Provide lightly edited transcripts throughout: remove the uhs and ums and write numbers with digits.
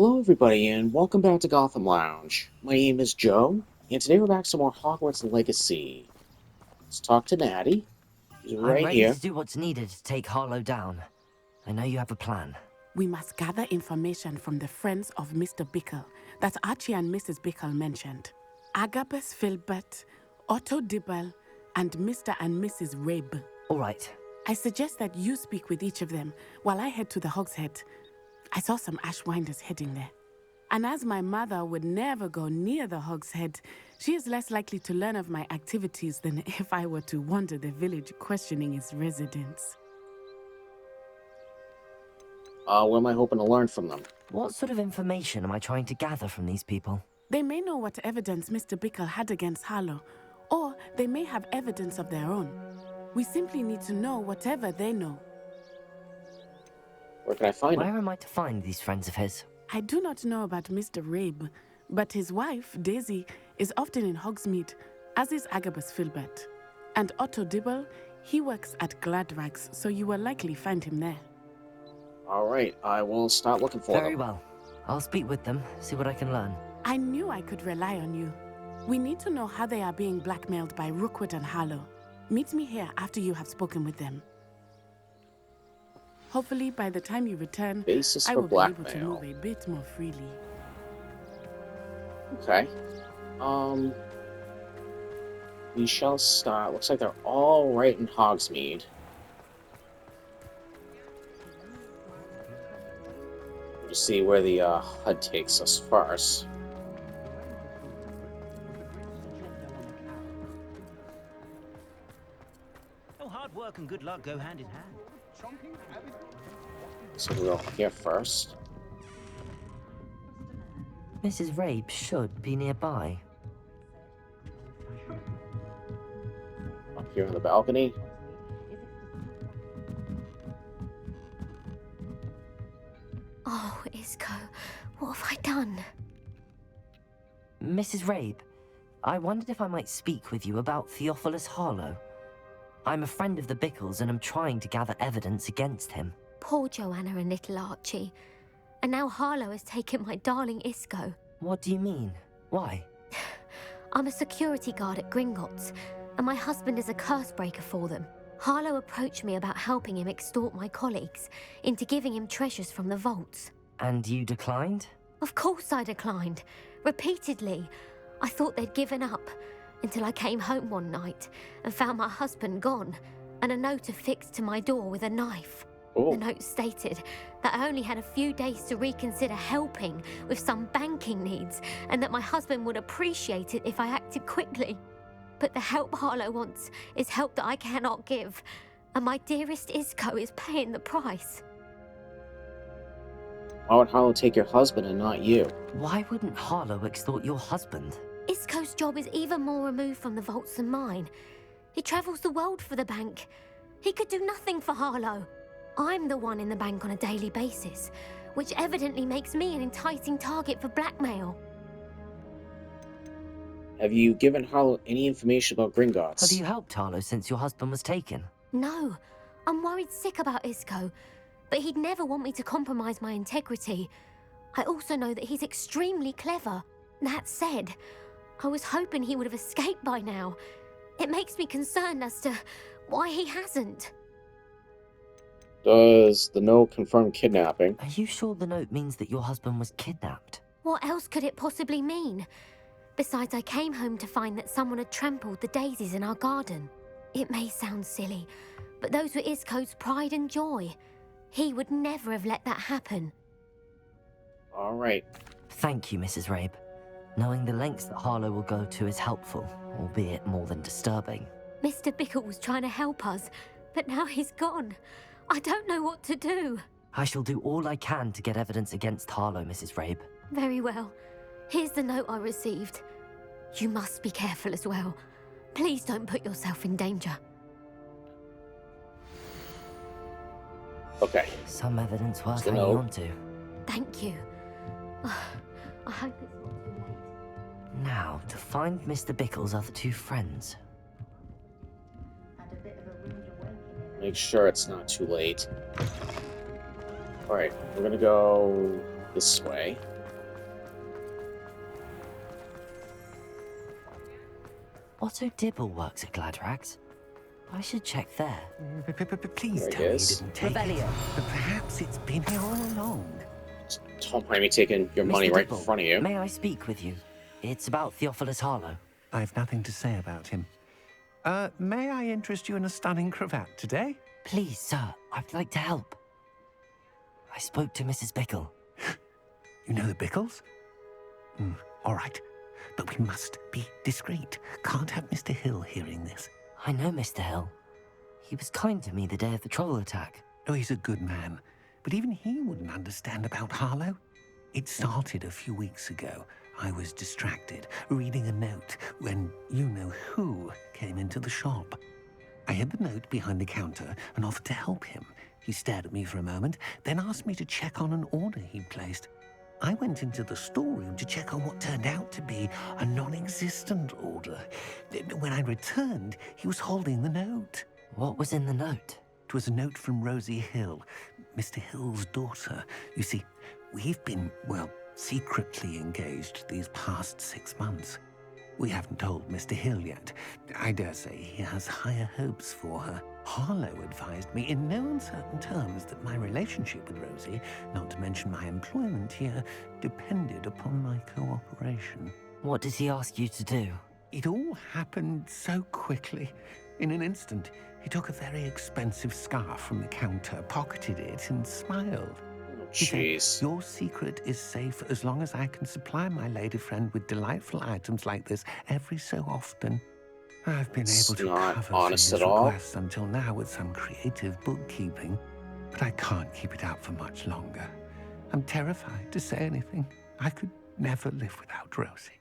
Hello, everybody, and welcome back to Gotham Lounge. My name is Joe, and today we're back to some more Hogwarts Legacy. Let's talk to Natty. He's I'm right ready here. to do what's needed to take Harlow down. I know you have a plan. We must gather information from the friends of Mr. Bickle that Archie and Mrs. Bickle mentioned. Agabus Filbert, Otto Dibble, and Mr. and Mrs. Rabe. All right. I suggest that you speak with each of them while I head to the Hogshead. I saw some Ashwinders heading there. And as my mother would never go near the Hogshead, she is less likely to learn of my activities than if I were to wander the village questioning its residents. What am I hoping to learn from them? What sort of information am I trying to gather from these people? They may know what evidence Mr. Bickle had against Harlow, or they may have evidence of their own. We simply need to know whatever they know. Where can I find them? Where am I to find these friends of his? I do not know about Mr. Rabe, but his wife, Daisy, is often in Hogsmeade, as is Agabus Filbert. And Otto Dibble, he works at Gladrags, so you will likely find him there. Alright, I will start looking for them. Very well. I'll speak with them, see what I can learn. I knew I could rely on you. We need to know how they are being blackmailed by Rookwood and Harlow. Meet me here after you have spoken with them. Hopefully, by the time you return, Basis I for will be able to blackmail. move a bit more freely. Okay. We shall start. Looks like they're all right in Hogsmeade. We'll just see where the HUD takes us first. Oh, hard work and good luck go hand in hand. So we'll go here first. Mrs. Rabe should be nearby. Up here on the balcony. Oh, Isco, what have I done? Mrs. Rabe, I wondered if I might speak with you about Theophilus Harlow. I'm a friend of the Bickles and am trying to gather evidence against him. Poor Joanna and little Archie. And now Harlow has taken my darling Isco. What do you mean? Why? I'm a security guard at Gringotts, and my husband is a curse breaker for them. Harlow approached me about helping him extort my colleagues into giving him treasures from the vaults. And you declined? Of course I declined. Repeatedly. I thought they'd given up, until I came home one night and found my husband gone, and a note affixed to my door with a knife. Oh. The note stated that I only had a few days to reconsider helping with some banking needs, and that my husband would appreciate it if I acted quickly. But the help Harlow wants is help that I cannot give, and my dearest Isco is paying the price. Why would Harlow take your husband and not you? Why wouldn't Harlow extort your husband? Isco's job is even more removed from the vaults than mine. He travels the world for the bank. He could do nothing for Harlow. I'm the one in the bank on a daily basis, which evidently makes me an enticing target for blackmail. Have you given Harlow any information about Gringotts? Have you helped Harlow since your husband was taken? No, I'm worried sick about Isco, but he'd never want me to compromise my integrity. I also know that he's extremely clever. That said, I was hoping he would have escaped by now. It makes me concerned as to why he hasn't. Does the note confirm kidnapping? Are you sure the note means that your husband was kidnapped? What else could it possibly mean? Besides, I came home to find that someone had trampled the daisies in our garden. It may sound silly, but those were Isco's pride and joy. He would never have let that happen. Alright. Thank you, Mrs. Rabe. Knowing the lengths that Harlow will go to is helpful, albeit more than disturbing. Mr. Bickle was trying to help us, but now he's gone. I don't know what to do. I shall do all I can to get evidence against Harlow, Mrs. Rabe. Very well. Here's the note I received. You must be careful as well. Please don't put yourself in danger. Okay. Some evidence worth the hanging note. on to. Thank you. I hope it's not too late. Now, to find Mr. Bickle's other two friends. Make sure it's not too late. Alright, we're gonna go this way. Otto Dibble works at Gladrags. I should check there. Please There it tell me you is. didn't take it. But perhaps it's been here all along. Don't mind me taking your money Mr. right in Dibble, front of you. may I speak with you? It's about Theophilus Harlow. I've nothing to say about him. May I interest you in a stunning cravat today? Please, sir, I'd like to help. I spoke to Mrs. Bickle. You know the Bickles? All right. But we must be discreet. Can't have Mr. Hill hearing this. I know Mr. Hill. He was kind to me the day of the troll attack. Oh, he's a good man. But even he wouldn't understand about Harlow. It started a few weeks ago. I was distracted, reading a note, when you-know-who came into the shop. I hid the note behind the counter and offered to help him. He stared at me for a moment, then asked me to check on an order he'd placed. I went into the storeroom to check on what turned out to be a non-existent order. When I returned, he was holding the note. What was in the note? It was a note from Rosie Hill, Mr. Hill's daughter. You see, we've been, well, secretly engaged these past 6 months. We haven't told Mr. Hill yet. I dare say he has higher hopes for her. Harlow advised me in no uncertain terms that my relationship with Rosie, not to mention my employment here, depended upon my cooperation. What did he ask you to do? It all happened so quickly. In an instant, he took a very expensive scarf from the counter, pocketed it, and smiled. Oh, He said, jeez. "Your secret is safe as long as I can supply my lady friend with delightful items like this every so often." I've been It's able to not cover for honest his at all. requests until now with some creative bookkeeping, but I can't keep it up for much longer. I'm terrified to say anything. I could never live without Rosie.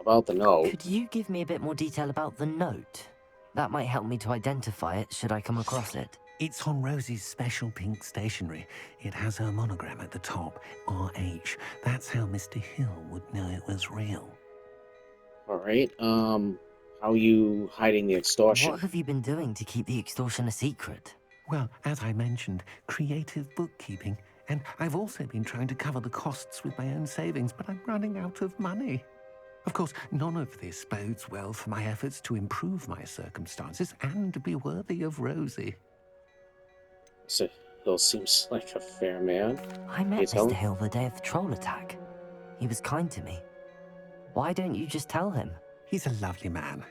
About the note. Could you give me a bit more detail about the note? That might help me to identify it should I come across it. It's on Rosie's special pink stationery. It has her monogram at the top, RH. That's how Mr. Hill would know it was real. Alright, how are you hiding the extortion? What have you been doing to keep the extortion a secret? Well, as I mentioned, creative bookkeeping. And I've also been trying to cover the costs with my own savings, but I'm running out of money. Of course, none of this bodes well for my efforts to improve my circumstances and be worthy of Rosie. So Hill seems like a fair man. I met Please tell Mr. me. Hill the day of the troll attack. He was kind to me. Why don't you just tell him? He's a lovely man,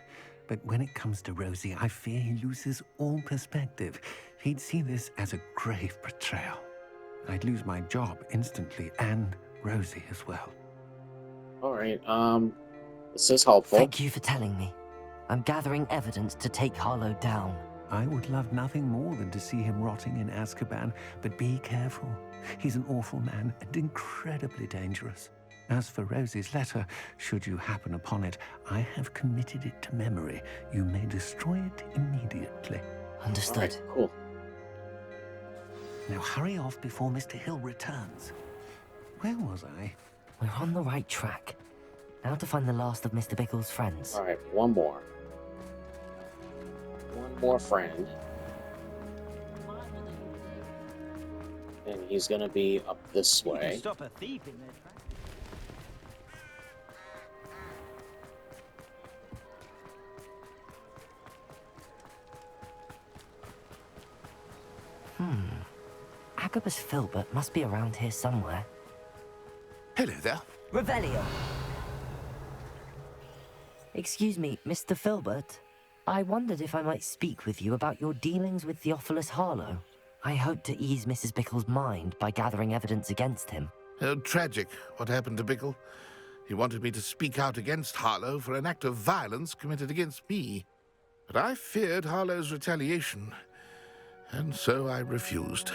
but when it comes to Rosie, I fear he loses all perspective. He'd see this as a grave betrayal. I'd lose my job instantly, and Rosie as well. Alright, this is helpful. Thank you for telling me. I'm gathering evidence to take Harlow down. I would love nothing more than to see him rotting in Azkaban, but be careful. He's an awful man and incredibly dangerous. As for Rosie's letter, should you happen upon it, I have committed it to memory. You may destroy it immediately. Understood. Alright, cool. Now hurry off before Mr. Hill returns. Where was I? We're on the right track. Now to find the last of Mr. Bickle's friends. Alright, one more. One more friend. And he's gonna be up this You can way. stop a thief in their tracks. Agabus Filbert must be around here somewhere. Hello there. Revelio! Excuse me, Mr. Filbert. I wondered if I might speak with you about your dealings with Theophilus Harlow. I hope to ease Mrs. Bickle's mind by gathering evidence against him. Tragic what happened to Bickle. He wanted me to speak out against Harlow for an act of violence committed against me. But I feared Harlow's retaliation, and so I refused.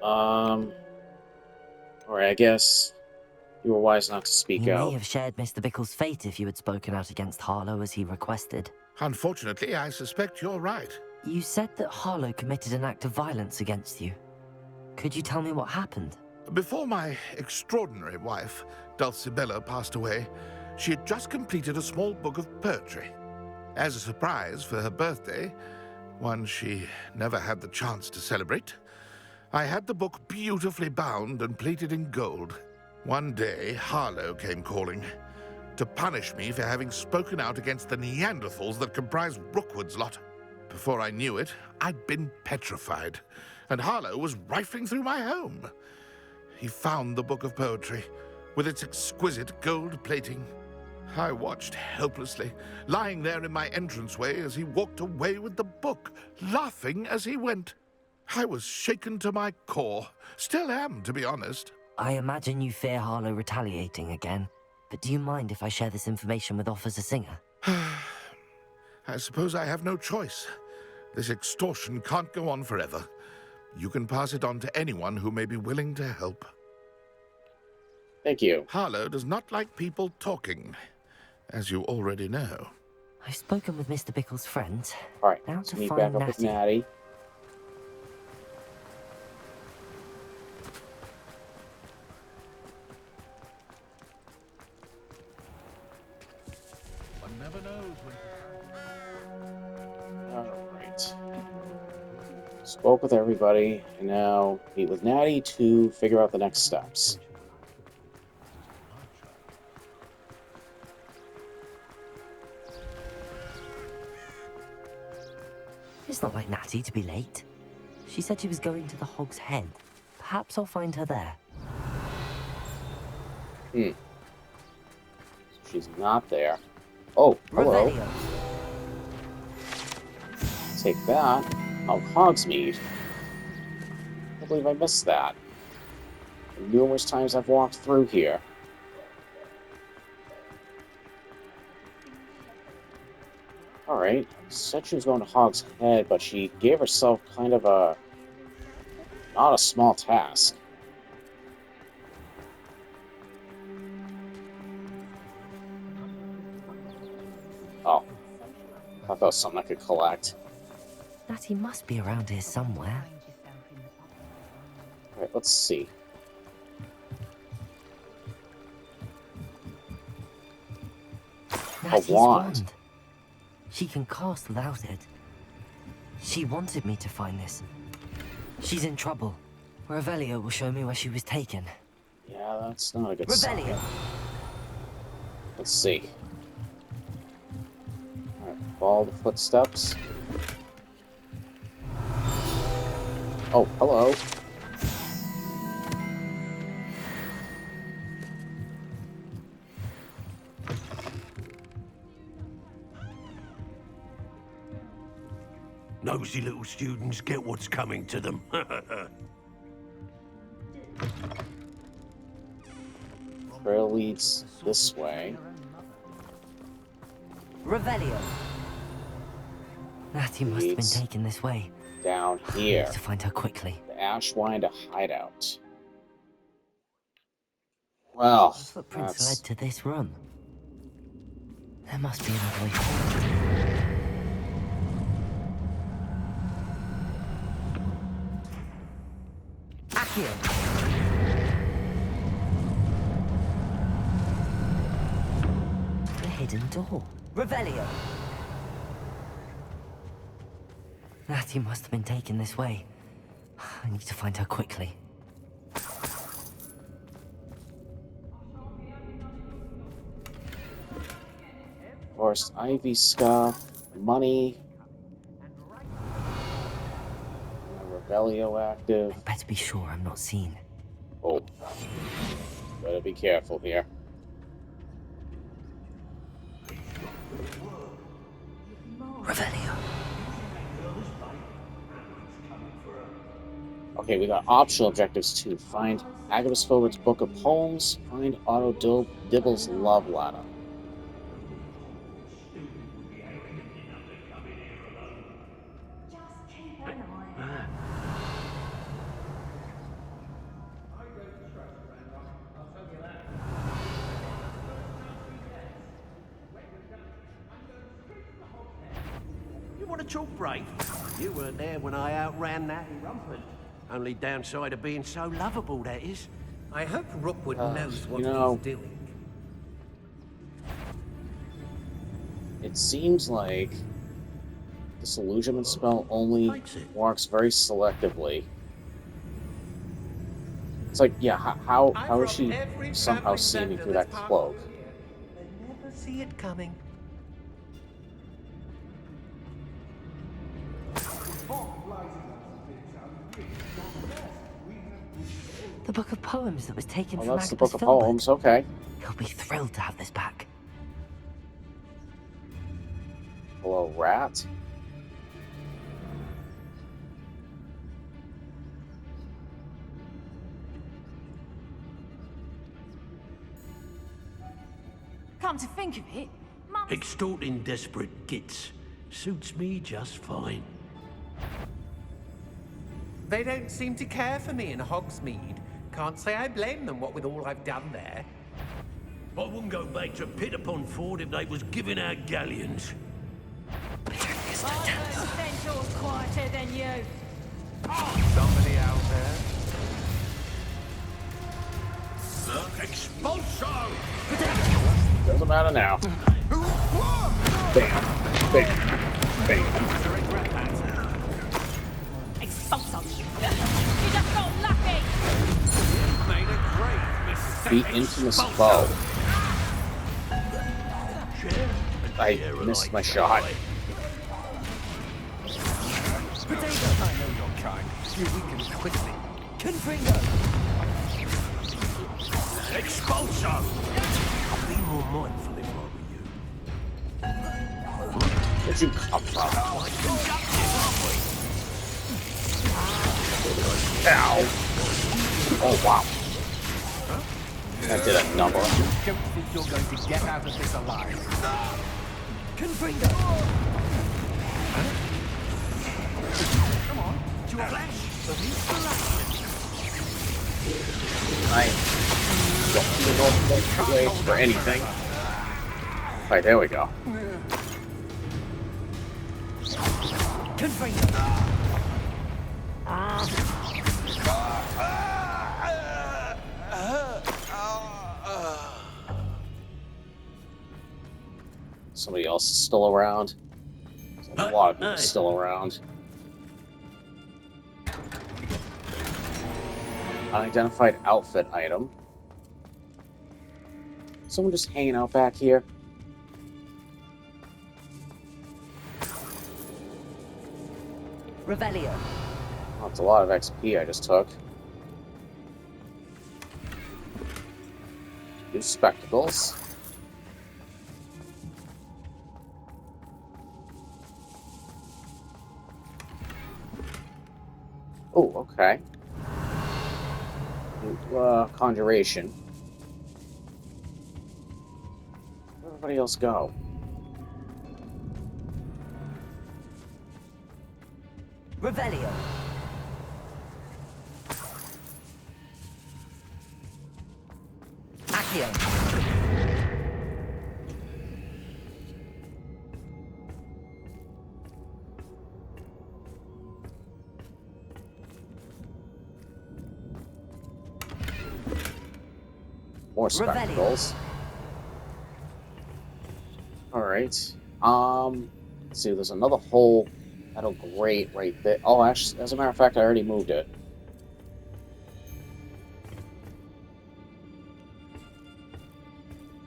Alright, I guess you were wise not to speak You out. may have shared Mr. Bickle's fate if you had spoken out against Harlow as he requested. Unfortunately, I suspect you're right. You said that Harlow committed an act of violence against you. Could you tell me what happened? Before my extraordinary wife, Dulcibella, passed away, she had just completed a small book of poetry. As a surprise for her birthday, one she never had the chance to celebrate, I had the book beautifully bound and plated in gold. One day, Harlow came calling to punish me for having spoken out against the Neanderthals that comprised Rookwood's lot. Before I knew it, I'd been petrified, and Harlow was rifling through my home. He found the book of poetry, with its exquisite gold plating. I watched helplessly, lying there in my entranceway as he walked away with the book, laughing as he went. I was shaken to my core. Still am, to be honest. I imagine you fear Harlow retaliating again. But do you mind if I share this information with Officer Singer? I suppose I have no choice. This extortion can't go on forever. You can pass it on to anyone who may be willing to help. Thank you. Harlow does not like people talking, as you already know. I've spoken with Mr. Bickle's friend. Alright, Now let's to meet find back up with Natty. Natty. One never knows when... Alright. Spoke with everybody, and now meet with Natty to figure out the next steps. It's not like Natty to be late. She said she was going to the Hog's Head. Perhaps I'll find her there. So she's not there. Oh, hello. Revelio. Take that. Oh, Hogsmeade. I can't believe I missed that. Numerous times I've walked through here. Alright, said she was going to Hog's Head, but she gave herself kind of a... not a small task. Oh. I thought that was something I could collect. Natty must be around here somewhere. Alright, let's see. Natty's wand. She can cast without it. She wanted me to find this. She's in trouble. Revelio will show me where she was taken. Yeah, that's not a good sign. Revelio. Let's see. Alright, follow the footsteps. Oh, hello. Nosy little students get what's coming to them. Trail leads this way. Revelio. Natty must have been Leads taken this way. down I here. need to find her quickly. The Ashwind hideout. Well, Footprints that's... led to this room. There must be another way forward. Accio. The hidden door. Revelio. Natty must have been taken this way. I need to find her quickly. Forest Ivy Scuff, money. Revelio active. Better be sure I'm not seen. Oh. Better be careful here. Revelio. Okay, we got optional objectives too. Find Agabus Forward's Book of Poems. Find Otto Dibble's Love Ladder. You want a chalk break? You weren't there when I outran Natty Rumford. Only downside of being so lovable, that is. I hope Rookwood knows what you know, he's doing. It seems like this illusionment spell only works very selectively. It's like, yeah, how I've is robbed she every somehow travelling seeing me vendor through that's that passed cloak? through here. They never see it coming. The book of poems that was taken Oh, from that's the Agnes book of Filbert. poems. Okay. He'll be thrilled to have this back. Hello, rat. Come to think of it, Mum. Extorting desperate gits suits me just fine. They don't seem to care for me in Hogsmeade. Can't say I blame them, what with all I've done there. I wouldn't go back to Pit upon Ford if they was giving out galleons. I've heard Centaur's quieter than you. Somebody out there? Expulso! Doesn't matter now. Bam. Bam. Bam. Expulso. You just got lucky. Made a great The infamous bow. I missed my shot. I know your kind. You weaken quickly. Expulso! I'll be more mindful if I were you. Where'd you come from? Ow. Oh, wow. That did a number. Don't think you're going to get out of this alive. Come on, to a flash of inspiration. I don't even know if I'm wait for anything. Right, there we go. Somebody else is still around. There's a lot of people still around. Unidentified outfit item. Someone just hanging out back here. Revelio. Oh, it's a lot of XP I just took. New spectacles. Oh, okay. New, conjuration. Where'd everybody else go? Revelio. Accio. More spectacles. Alright. Let's see, there's another hole. That'll grate right there. Oh, actually, as a matter of fact, I already moved it.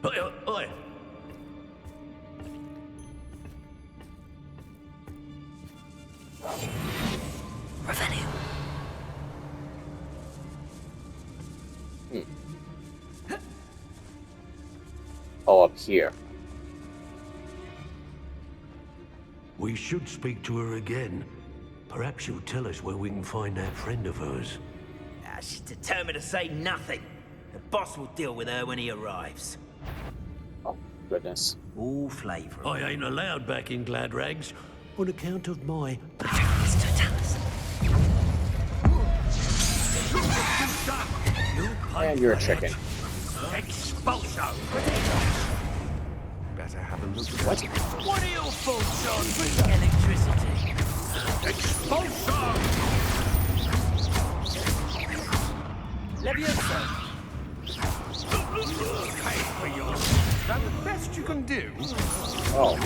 Oi, oi. Revelio. Oh, up here. We should speak to her again. Perhaps she'll tell us where we can find that friend of hers. She's determined to say nothing. The boss will deal with her when he arrives. Oh, goodness. All flavour. I ain't allowed back in Glad Rags on account of my... And you're a chicken. Expulso! Better have a look at What? What are your thoughts on electricity? Expulso! Leviosa. Is that the best you can do? Oh.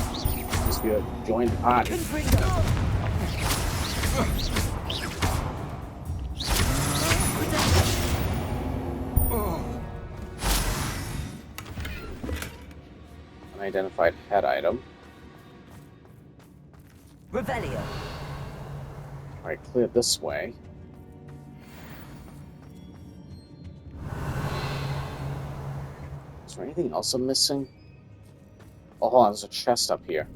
Just you join the party. Unidentified head item. Revelio. Alright, clear this way. Is there anything else I'm missing? Oh, hold on, there's a chest up here.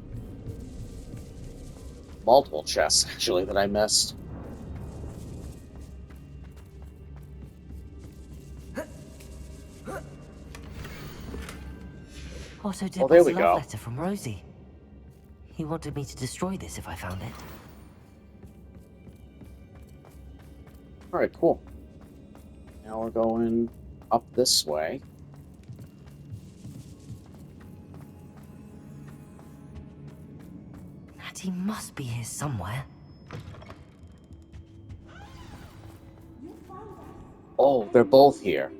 Multiple chests, actually, that I missed. Otto Oh, there Dibble's we love go. letter from Rosie. He wanted me to destroy this if I found it. Alright, cool. Now we're going up this way. Natty must be here somewhere. Oh, they're both here.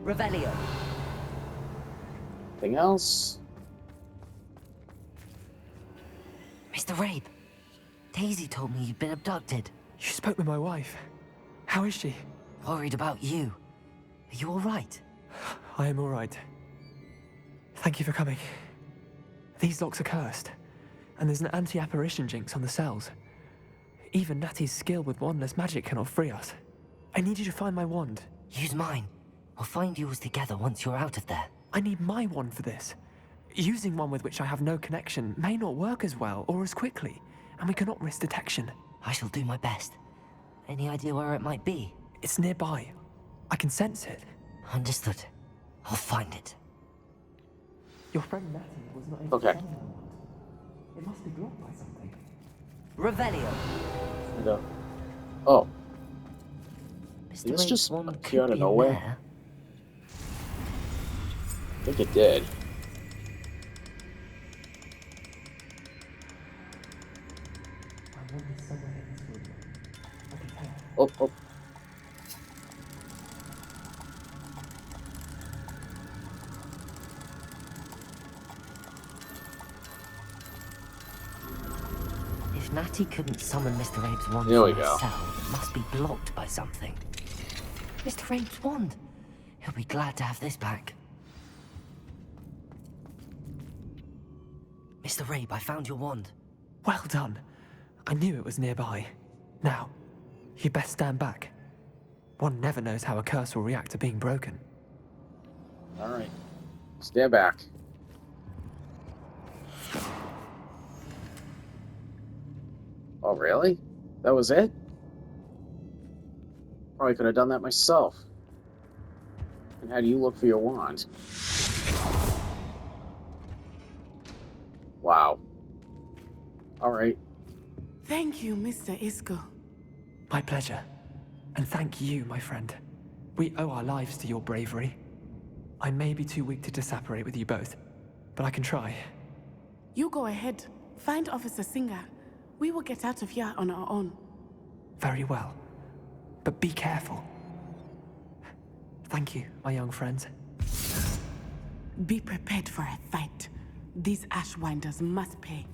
Revelio. Anything else? Mr. Rabe, Daisy told me you'd been abducted. You spoke with my wife. How is she? Worried about you. Are you all right? I am all right. Thank you for coming. These locks are cursed, and there's an anti-apparition jinx on the cells. Even Natty's skill with wandless magic cannot free us. I need you to find my wand. Use mine. We'll find yours together once you're out of there. I need my wand for this. Using one with which I have no connection may not work as well or as quickly, and we cannot risk detection. I shall do my best. Any idea where it might be? It's nearby. I can sense it. Understood. I'll find it. Your friend Natty was not able Okay. to find my wand. It must be blocked by something. Revelio. Oh, Mr. Did this Rabe's just wand appear could out of be in nowhere? there. I think it did. My wand is somewhere in this room. I can tell. Oh, oh. If Natty couldn't summon Mr. Rabe's wand There we from go. his cell, it must be blocked by something. Mr. Rabe's wand. He'll be glad to have this back. Mr. Rabe, I found your wand. Well done. I knew it was nearby. Now, you best stand back. One never knows how a curse will react to being broken. Alright. Stand back. Oh, really? That was it? Probably could have done that myself. And how do you look for your wand? Wow. Alright. Thank you, Mr. Isco. My pleasure. And thank you, my friend. We owe our lives to your bravery. I may be too weak to disapparate with you both, but I can try. You go ahead. Find Officer Singer. We will get out of here on our own. Very well. But be careful. Thank you, my young friends. Be prepared for a fight. These Ashwinders must pay.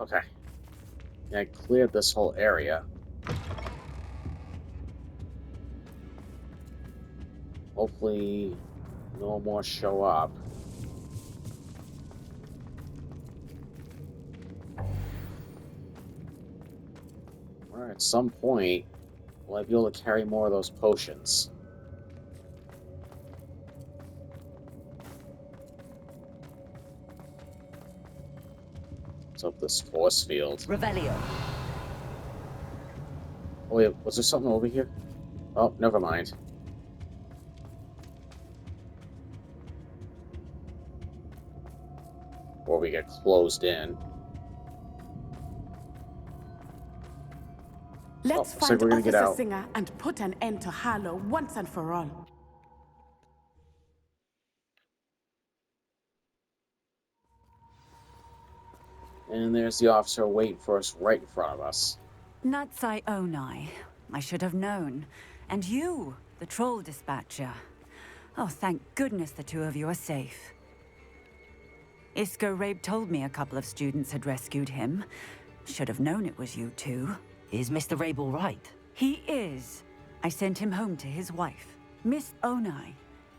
Okay. Yeah, I cleared this whole area. Hopefully, no more show up. Or at some point, will I be able to carry more of those potions? What's up this force field? Revelio. Oh wait, was there something over here? Oh, never mind. Or we get closed in. Let's looks like find we're gonna get Officer out. Singer and put an end to Harlow once and for all. And there's the officer waiting for us right in front of us. Natsai Onai. I should have known. And you, the troll dispatcher. Oh, thank goodness the two of you are safe. Isco Rabe told me a couple of students had rescued him, Should have known it was you two. Is Mr. Rabel right? He is. I sent him home to his wife. Miss Onai,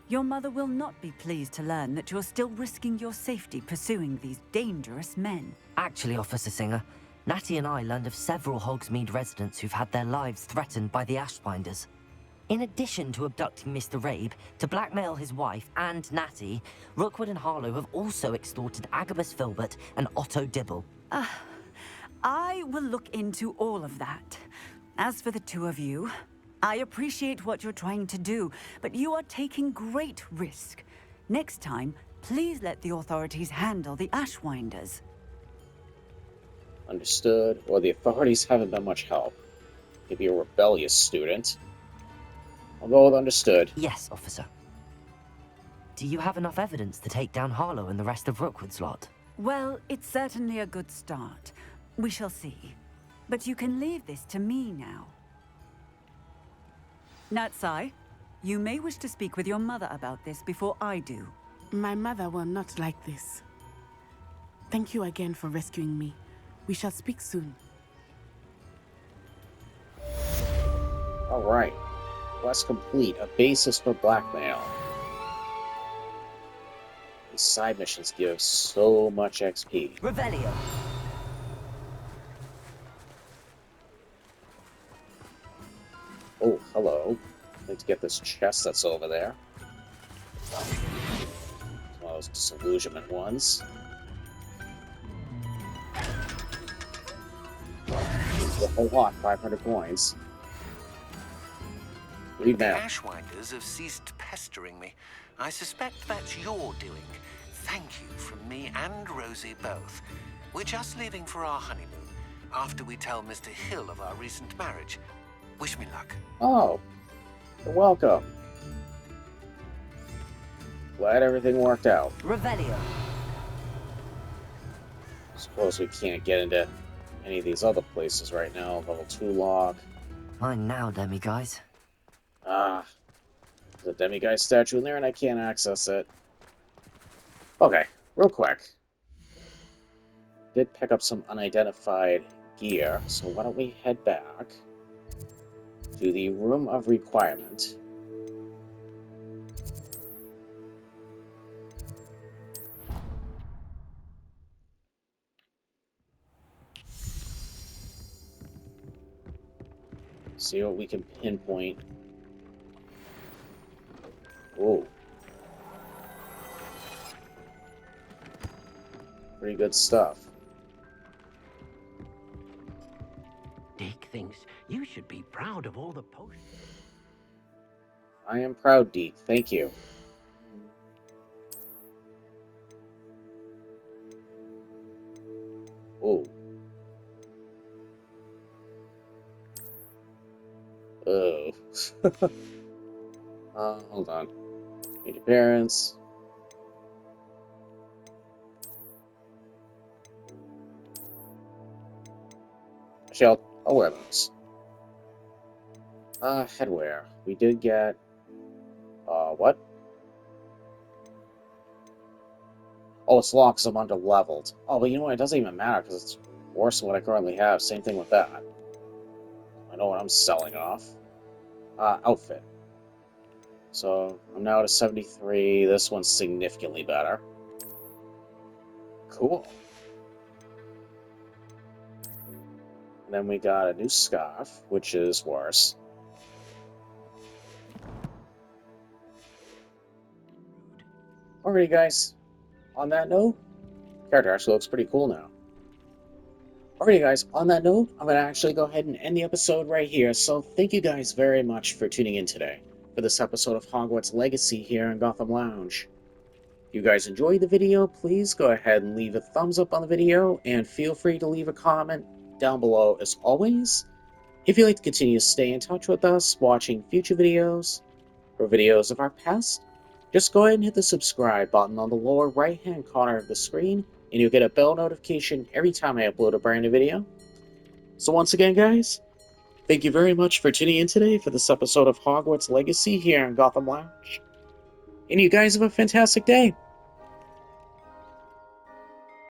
your mother will not be pleased to learn that you're still risking your safety pursuing these dangerous men. Actually, Officer Singer, Natty and I learned of several Hogsmeade residents who've had their lives threatened by the Ashbinders. In addition to abducting Mr. Rabe to blackmail his wife and Natty, Rookwood and Harlow have also extorted Agabus Filbert and Otto Dibble. I will look into all of that. As for the two of you, I appreciate what you're trying to do, but you are taking great risk. Next time, please let the authorities handle the Ashwinders. Understood. Or the authorities haven't been much help. Maybe a rebellious student. I'll go with understood. Yes, officer. Do you have enough evidence to take down Harlow and the rest of Rookwood's lot? Well, it's certainly a good start. We shall see. But you can leave this to me now. Natsai, you may wish to speak with your mother about this before I do. My mother will not like this. Thank you again for rescuing me. We shall speak soon. Alright. Quest complete. A basis for blackmail. These side missions give so much XP. Revelio. Oh, hello. Need to get this chest that's over there. It's one of those disillusionment ones. A whole lot, 500 coins. Read The now. Ashwinders have ceased pestering me. I suspect that's your doing. Thank you from me and Rosie both. We're just leaving for our honeymoon, after we tell Mr. Hill of our recent marriage. Wish me luck. Oh, you're welcome. Glad everything worked out. Revelio. Suppose we can't get into any of these other places right now. Level 2 log. Mine now, demi-guys. There's a demiguise statue in there and I can't access it. Okay, real quick. Did pick up some unidentified gear, so why don't we head back to the Room of Requirement. See what we can pinpoint. Whoa. Pretty good stuff. Dick thinks you should be proud of all the potions. I am proud, Deke. Thank you. Whoa. Oh. Hold on. Need appearance. Actually, I'll wear those. Headwear. We did get... what? Oh, it's locked because I'm under-leveled. Oh, but you know what? It doesn't even matter because it's worse than what I currently have. Same thing with that. I know what I'm selling off. Outfit. So, I'm now at a 73. This one's significantly better. Cool. And then we got a new scarf, which is worse. Alrighty, guys. On that note, character actually looks pretty cool now. Alrighty, guys. On that note, I'm going to actually go ahead and end the episode right here. So, thank you guys very much for tuning in today for this episode of Hogwarts Legacy here in Gotham Lounge. If you guys enjoyed the video, please go ahead and leave a thumbs up on the video, and feel free to leave a comment down below as always. If you'd like to continue to stay in touch with us, watching future videos, or videos of our past, just go ahead and hit the subscribe button on the lower right hand corner of the screen, and you'll get a bell notification every time I upload a brand new video. So once again, guys, thank you very much for tuning in today for this episode of Hogwarts Legacy here in Gotham Lounge. And you guys have a fantastic day.